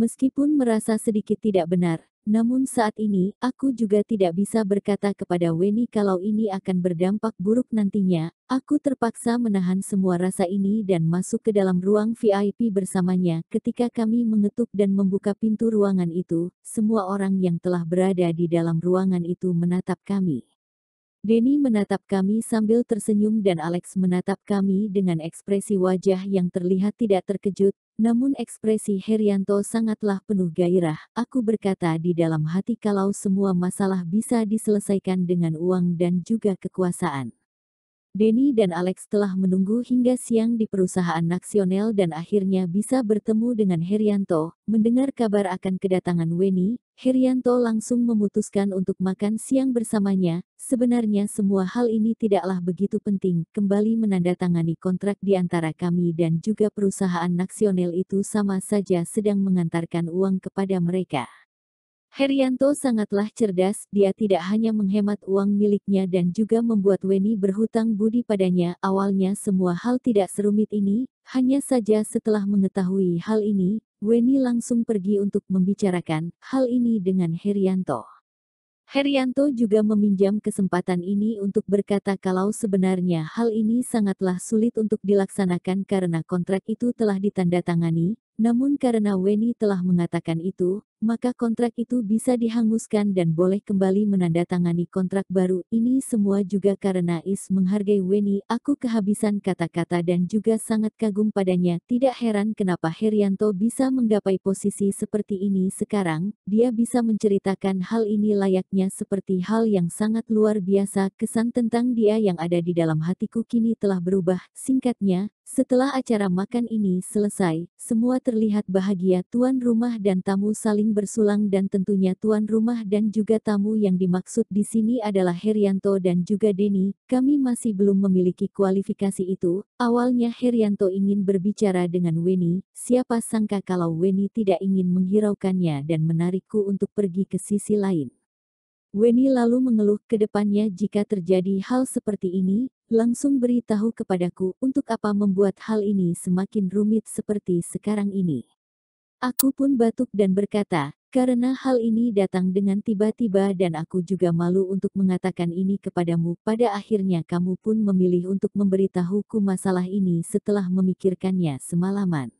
Meskipun merasa sedikit tidak benar, namun saat ini, aku juga tidak bisa berkata kepada Weni kalau ini akan berdampak buruk nantinya. Aku terpaksa menahan semua rasa ini dan masuk ke dalam ruang VIP bersamanya. Ketika kami mengetuk dan membuka pintu ruangan itu, semua orang yang telah berada di dalam ruangan itu menatap kami. Denny menatap kami sambil tersenyum dan Alex menatap kami dengan ekspresi wajah yang terlihat tidak terkejut, namun ekspresi Herianto sangatlah penuh gairah. Aku berkata di dalam hati kalau semua masalah bisa diselesaikan dengan uang dan juga kekuasaan. Denny dan Alex telah menunggu hingga siang di perusahaan Nasional dan akhirnya bisa bertemu dengan Herianto. Mendengar kabar akan kedatangan Weni, Herianto langsung memutuskan untuk makan siang bersamanya. Sebenarnya semua hal ini tidaklah begitu penting. Kembali menandatangani kontrak di antara kami dan juga perusahaan Nasional itu sama saja sedang mengantarkan uang kepada mereka. Herianto sangatlah cerdas, dia tidak hanya menghemat uang miliknya dan juga membuat Weni berhutang budi padanya. Awalnya semua hal tidak serumit ini, hanya saja setelah mengetahui hal ini, Weni langsung pergi untuk membicarakan hal ini dengan Herianto. Herianto juga meminjam kesempatan ini untuk berkata kalau sebenarnya hal ini sangatlah sulit untuk dilaksanakan karena kontrak itu telah ditandatangani, namun karena Weni telah mengatakan itu, maka kontrak itu bisa dihanguskan dan boleh kembali menandatangani kontrak baru. Ini semua juga karena Is menghargai Weni. Aku kehabisan kata-kata dan juga sangat kagum padanya. Tidak heran kenapa Herianto bisa menggapai posisi seperti ini sekarang. Dia bisa menceritakan hal ini layaknya seperti hal yang sangat luar biasa. Kesan tentang dia yang ada di dalam hatiku kini telah berubah. Singkatnya, setelah acara makan ini selesai, semua terlihat bahagia. Tuan rumah dan tamu saling bersulang dan tentunya tuan rumah dan juga tamu yang dimaksud di sini adalah Herianto dan juga Denny. Kami masih belum memiliki kualifikasi itu. Awalnya Herianto ingin berbicara dengan Weni, siapa sangka kalau Weni tidak ingin menghiraukannya dan menarikku untuk pergi ke sisi lain. Weni lalu mengeluh ke depannya jika terjadi hal seperti ini, langsung beritahu kepadaku untuk apa membuat hal ini semakin rumit seperti sekarang ini. Aku pun batuk dan berkata, karena hal ini datang dengan tiba-tiba dan aku juga malu untuk mengatakan ini kepadamu. Pada akhirnya kamu pun memilih untuk memberitahuku masalah ini setelah memikirkannya semalaman.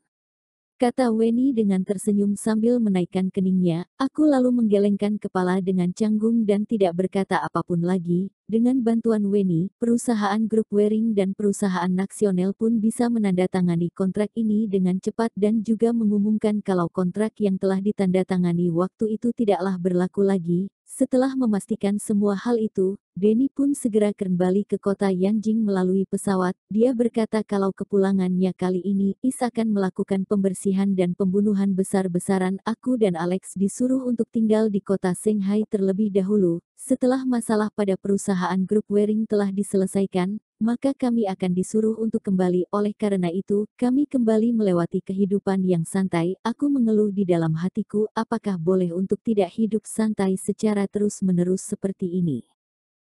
Kata Weni dengan tersenyum sambil menaikkan keningnya, aku lalu menggelengkan kepala dengan canggung dan tidak berkata apapun lagi. Dengan bantuan Weni, perusahaan grup Waring dan perusahaan Nasional pun bisa menandatangani kontrak ini dengan cepat dan juga mengumumkan kalau kontrak yang telah ditandatangani waktu itu tidaklah berlaku lagi. Setelah memastikan semua hal itu, Denny pun segera kembali ke kota Yanjing melalui pesawat. Dia berkata kalau kepulangannya kali ini, Is akan melakukan pembersihan dan pembunuhan besar-besaran. Aku dan Alex disuruh untuk tinggal di kota Shanghai terlebih dahulu. Setelah masalah pada perusahaan grup Waring telah diselesaikan, maka kami akan disuruh untuk kembali. Oleh karena itu, kami kembali melewati kehidupan yang santai. Aku mengeluh di dalam hatiku, apakah boleh untuk tidak hidup santai secara terus-menerus seperti ini?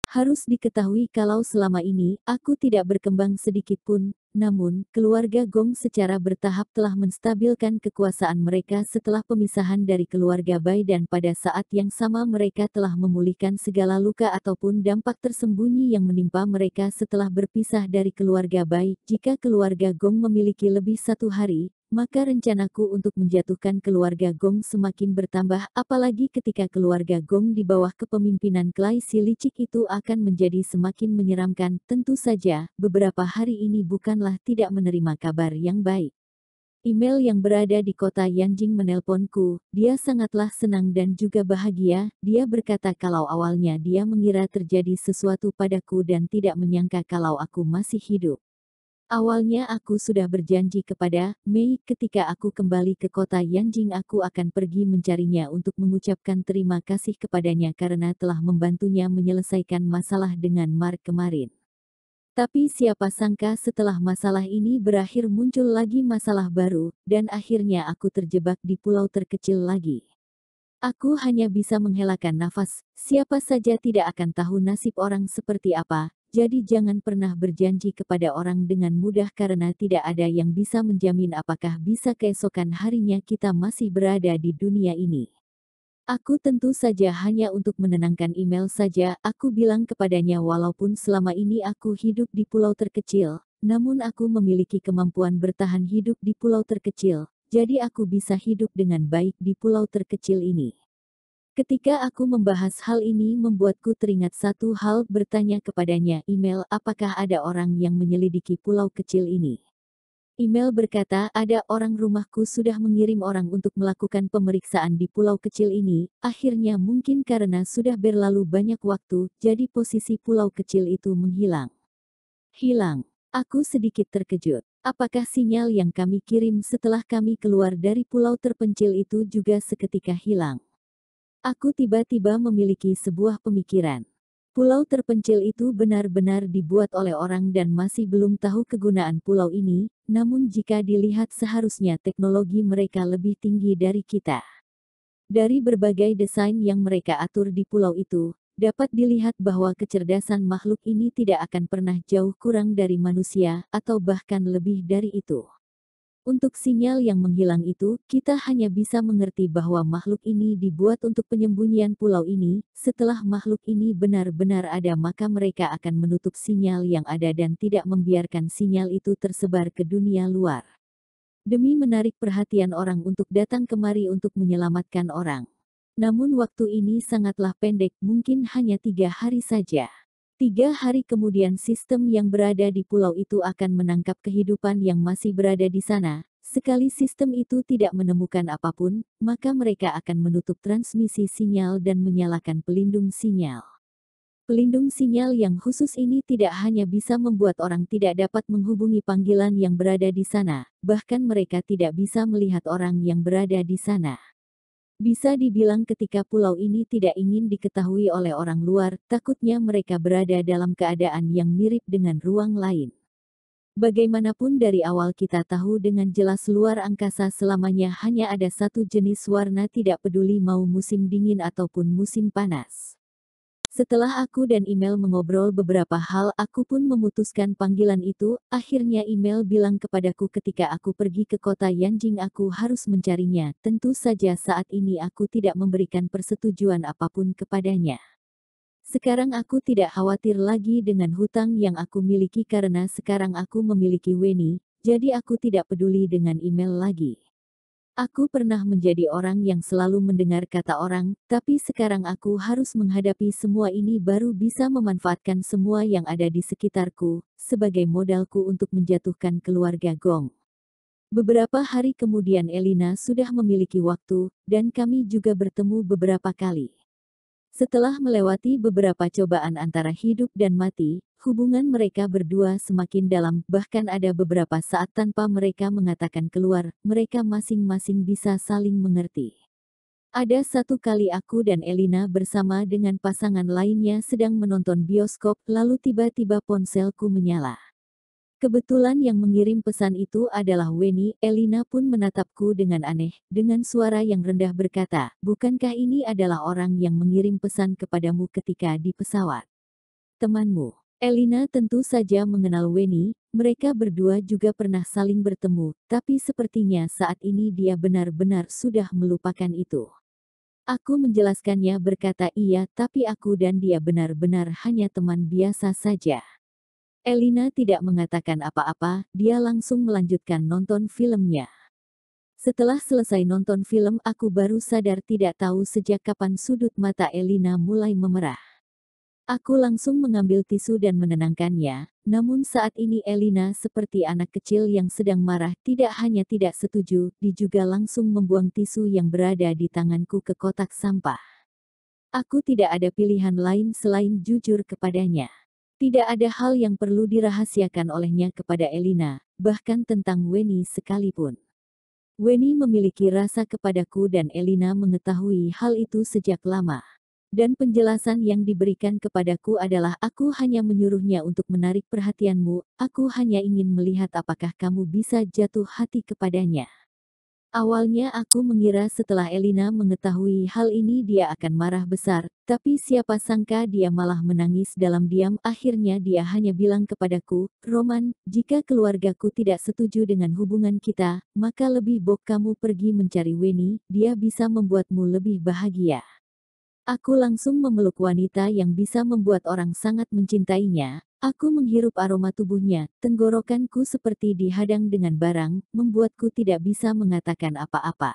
Harus diketahui kalau selama ini, aku tidak berkembang sedikit pun, namun, keluarga Gong secara bertahap telah menstabilkan kekuasaan mereka setelah pemisahan dari keluarga Bai dan pada saat yang sama mereka telah memulihkan segala luka ataupun dampak tersembunyi yang menimpa mereka setelah berpisah dari keluarga Bai. Jika keluarga Gong memiliki lebih satu hari, maka rencanaku untuk menjatuhkan keluarga Gong semakin bertambah, apalagi ketika keluarga Gong di bawah kepemimpinan Klai Si Licik itu akan menjadi semakin menyeramkan. Tentu saja, beberapa hari ini bukanlah tidak menerima kabar yang baik. Email yang berada di kota Yanjing menelponku, dia sangatlah senang dan juga bahagia. Dia berkata kalau awalnya dia mengira terjadi sesuatu padaku dan tidak menyangka kalau aku masih hidup. Awalnya aku sudah berjanji kepada Mei ketika aku kembali ke kota Yanjing aku akan pergi mencarinya untuk mengucapkan terima kasih kepadanya karena telah membantunya menyelesaikan masalah dengan Mark kemarin. Tapi siapa sangka setelah masalah ini berakhir muncul lagi masalah baru, dan akhirnya aku terjebak di pulau terkecil lagi. Aku hanya bisa menghelakan nafas, siapa saja tidak akan tahu nasib orang seperti apa. jadi jangan pernah berjanji kepada orang dengan mudah karena tidak ada yang bisa menjamin apakah bisa keesokan harinya kita masih berada di dunia ini. Aku tentu saja hanya untuk menenangkan email saja, aku bilang kepadanya walaupun selama ini aku hidup di pulau terkecil, namun aku memiliki kemampuan bertahan hidup di pulau terkecil, jadi aku bisa hidup dengan baik di pulau terkecil ini. Ketika aku membahas hal ini membuatku teringat satu hal bertanya kepadanya email apakah ada orang yang menyelidiki pulau kecil ini. Email berkata, ada orang rumahku sudah mengirim orang untuk melakukan pemeriksaan di pulau kecil ini, akhirnya mungkin karena sudah berlalu banyak waktu, jadi posisi pulau kecil itu menghilang. Hilang. Aku sedikit terkejut. Apakah sinyal yang kami kirim setelah kami keluar dari pulau terpencil itu juga seketika hilang? Aku tiba-tiba memiliki sebuah pemikiran. Pulau terpencil itu benar-benar dibuat oleh orang dan masih belum tahu kegunaan pulau ini, namun jika dilihat seharusnya teknologi mereka lebih tinggi dari kita. Dari berbagai desain yang mereka atur di pulau itu, dapat dilihat bahwa kecerdasan makhluk ini tidak akan pernah jauh kurang dari manusia, atau bahkan lebih dari itu. Untuk sinyal yang menghilang itu, kita hanya bisa mengerti bahwa makhluk ini dibuat untuk penyembunyian pulau ini. Setelah makhluk ini benar-benar ada, maka mereka akan menutup sinyal yang ada dan tidak membiarkan sinyal itu tersebar ke dunia luar. Demi menarik perhatian orang untuk datang kemari untuk menyelamatkan orang. Namun waktu ini sangatlah pendek, mungkin hanya 3 hari saja. 3 hari kemudian sistem yang berada di pulau itu akan menangkap kehidupan yang masih berada di sana. Sekali sistem itu tidak menemukan apapun, maka mereka akan menutup transmisi sinyal dan menyalakan pelindung sinyal. Pelindung sinyal yang khusus ini tidak hanya bisa membuat orang tidak dapat menghubungi panggilan yang berada di sana, bahkan mereka tidak bisa melihat orang yang berada di sana. Bisa dibilang ketika pulau ini tidak ingin diketahui oleh orang luar, takutnya mereka berada dalam keadaan yang mirip dengan ruang lain. Bagaimanapun dari awal kita tahu dengan jelas luar angkasa selamanya hanya ada satu jenis warna, tidak peduli mau musim dingin ataupun musim panas. Setelah aku dan email mengobrol beberapa hal, aku pun memutuskan panggilan itu. Akhirnya email bilang kepadaku ketika aku pergi ke kota Yanjing aku harus mencarinya. Tentu saja saat ini aku tidak memberikan persetujuan apapun kepadanya. Sekarang aku tidak khawatir lagi dengan hutang yang aku miliki karena sekarang aku memiliki Weni, jadi aku tidak peduli dengan email lagi. Aku pernah menjadi orang yang selalu mendengar kata orang, tapi sekarang aku harus menghadapi semua ini baru bisa memanfaatkan semua yang ada di sekitarku, sebagai modalku untuk menjatuhkan keluarga Gong. Beberapa hari kemudian Elina sudah memiliki waktu, dan kami juga bertemu beberapa kali. Setelah melewati beberapa cobaan antara hidup dan mati, hubungan mereka berdua semakin dalam, bahkan ada beberapa saat tanpa mereka mengatakan keluar, mereka masing-masing bisa saling mengerti. Ada satu kali aku dan Elina bersama dengan pasangan lainnya sedang menonton bioskop, lalu tiba-tiba ponselku menyala. Kebetulan yang mengirim pesan itu adalah Weni. Elina pun menatapku dengan aneh, dengan suara yang rendah berkata, bukankah ini adalah orang yang mengirim pesan kepadamu ketika di pesawat? Temanmu. Elina tentu saja mengenal Weni, mereka berdua juga pernah saling bertemu, tapi sepertinya saat ini dia benar-benar sudah melupakan itu. Aku menjelaskannya berkata iya, tapi aku dan dia benar-benar hanya teman biasa saja. Elina tidak mengatakan apa-apa, dia langsung melanjutkan nonton filmnya. Setelah selesai nonton film aku baru sadar tidak tahu sejak kapan sudut mata Elina mulai memerah. Aku langsung mengambil tisu dan menenangkannya, namun saat ini Elina seperti anak kecil yang sedang marah, tidak hanya tidak setuju, dia juga langsung membuang tisu yang berada di tanganku ke kotak sampah. Aku tidak ada pilihan lain selain jujur kepadanya. Tidak ada hal yang perlu dirahasiakan olehnya kepada Elina, bahkan tentang Weni sekalipun. Weni memiliki rasa kepadaku dan Elina mengetahui hal itu sejak lama. Dan penjelasan yang diberikan kepadaku adalah aku hanya menyuruhnya untuk menarik perhatianmu, aku hanya ingin melihat apakah kamu bisa jatuh hati kepadanya. Awalnya aku mengira setelah Elina mengetahui hal ini dia akan marah besar, tapi siapa sangka dia malah menangis dalam diam. Akhirnya dia hanya bilang kepadaku, "Roman, jika keluargaku tidak setuju dengan hubungan kita, maka lebih baik kamu pergi mencari Weni, dia bisa membuatmu lebih bahagia." Aku langsung memeluk wanita yang bisa membuat orang sangat mencintainya. Aku menghirup aroma tubuhnya, tenggorokanku seperti dihadang dengan barang, membuatku tidak bisa mengatakan apa-apa.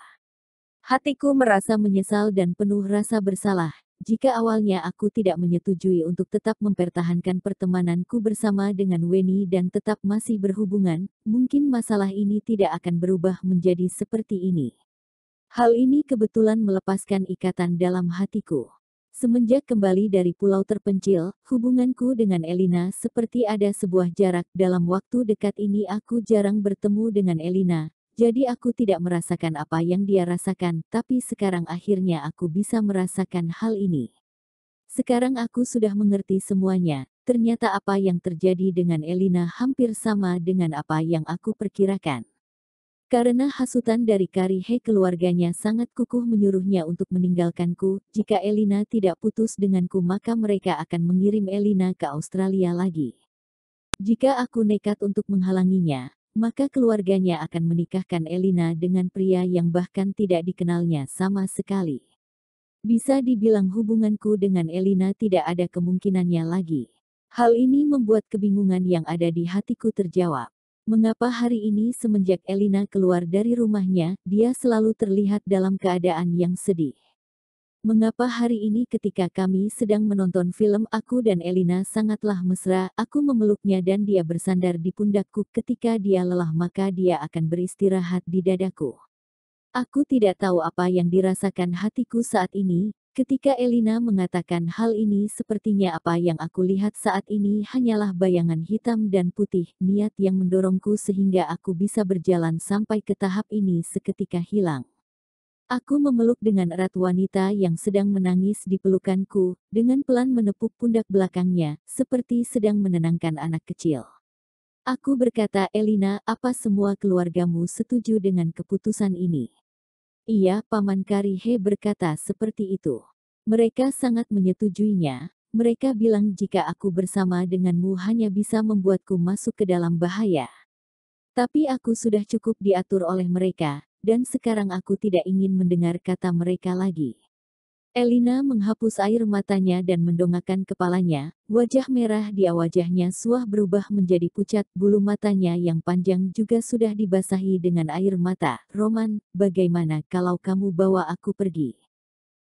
Hatiku merasa menyesal dan penuh rasa bersalah. Jika awalnya aku tidak menyetujui untuk tetap mempertahankan pertemananku bersama dengan Weni dan tetap masih berhubungan, mungkin masalah ini tidak akan berubah menjadi seperti ini. Hal ini kebetulan melepaskan ikatan dalam hatiku. Semenjak kembali dari pulau terpencil, hubunganku dengan Elina seperti ada sebuah jarak. Dalam waktu dekat ini aku jarang bertemu dengan Elina, jadi aku tidak merasakan apa yang dia rasakan, tapi sekarang akhirnya aku bisa merasakan hal ini. Sekarang aku sudah mengerti semuanya. Ternyata apa yang terjadi dengan Elina hampir sama dengan apa yang aku perkirakan. Karena hasutan dari Karihe, keluarganya sangat kukuh menyuruhnya untuk meninggalkanku. Jika Elina tidak putus denganku maka mereka akan mengirim Elina ke Australia lagi. Jika aku nekat untuk menghalanginya, maka keluarganya akan menikahkan Elina dengan pria yang bahkan tidak dikenalnya sama sekali. Bisa dibilang hubunganku dengan Elina tidak ada kemungkinannya lagi. Hal ini membuat kebingungan yang ada di hatiku terjawab. Mengapa hari ini semenjak Elina keluar dari rumahnya, dia selalu terlihat dalam keadaan yang sedih? Mengapa hari ini ketika kami sedang menonton film aku dan Elina sangatlah mesra, aku memeluknya dan dia bersandar di pundakku. Ketika dia lelah maka dia akan beristirahat di dadaku. Aku tidak tahu apa yang dirasakan hatiku saat ini. Ketika Elina mengatakan hal ini, sepertinya apa yang aku lihat saat ini hanyalah bayangan hitam dan putih, niat yang mendorongku sehingga aku bisa berjalan sampai ke tahap ini seketika hilang. Aku memeluk dengan erat wanita yang sedang menangis di pelukanku, dengan pelan menepuk pundak belakangnya, seperti sedang menenangkan anak kecil. Aku berkata, "Elina, apa semua keluargamu setuju dengan keputusan ini?" "Iya," Paman Karihe berkata seperti itu. "Mereka sangat menyetujuinya. Mereka bilang jika aku bersama denganmu hanya bisa membuatku masuk ke dalam bahaya. Tapi aku sudah cukup diatur oleh mereka, dan sekarang aku tidak ingin mendengar kata mereka lagi." Elina menghapus air matanya dan mendongakkan kepalanya, wajah merah di wajahnya suah berubah menjadi pucat, bulu matanya yang panjang juga sudah dibasahi dengan air mata. "Roman, bagaimana kalau kamu bawa aku pergi?"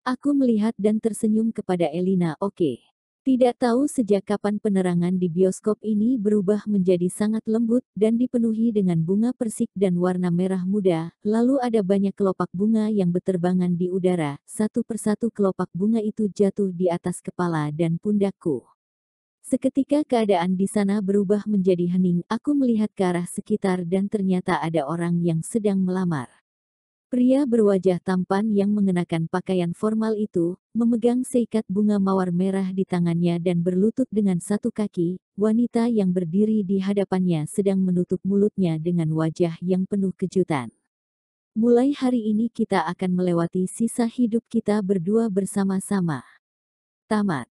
Aku melihat dan tersenyum kepada Elina. "Oke." Tidak tahu sejak kapan penerangan di bioskop ini berubah menjadi sangat lembut dan dipenuhi dengan bunga persik dan warna merah muda. Lalu ada banyak kelopak bunga yang berterbangan di udara. Satu persatu kelopak bunga itu jatuh di atas kepala dan pundakku. Seketika keadaan di sana berubah menjadi hening. Aku melihat ke arah sekitar dan ternyata ada orang yang sedang melamar. Pria berwajah tampan yang mengenakan pakaian formal itu, memegang seikat bunga mawar merah di tangannya dan berlutut dengan satu kaki. Wanita yang berdiri di hadapannya sedang menutup mulutnya dengan wajah yang penuh kejutan. "Mulai hari ini kita akan melewati sisa hidup kita berdua bersama-sama." Tamat.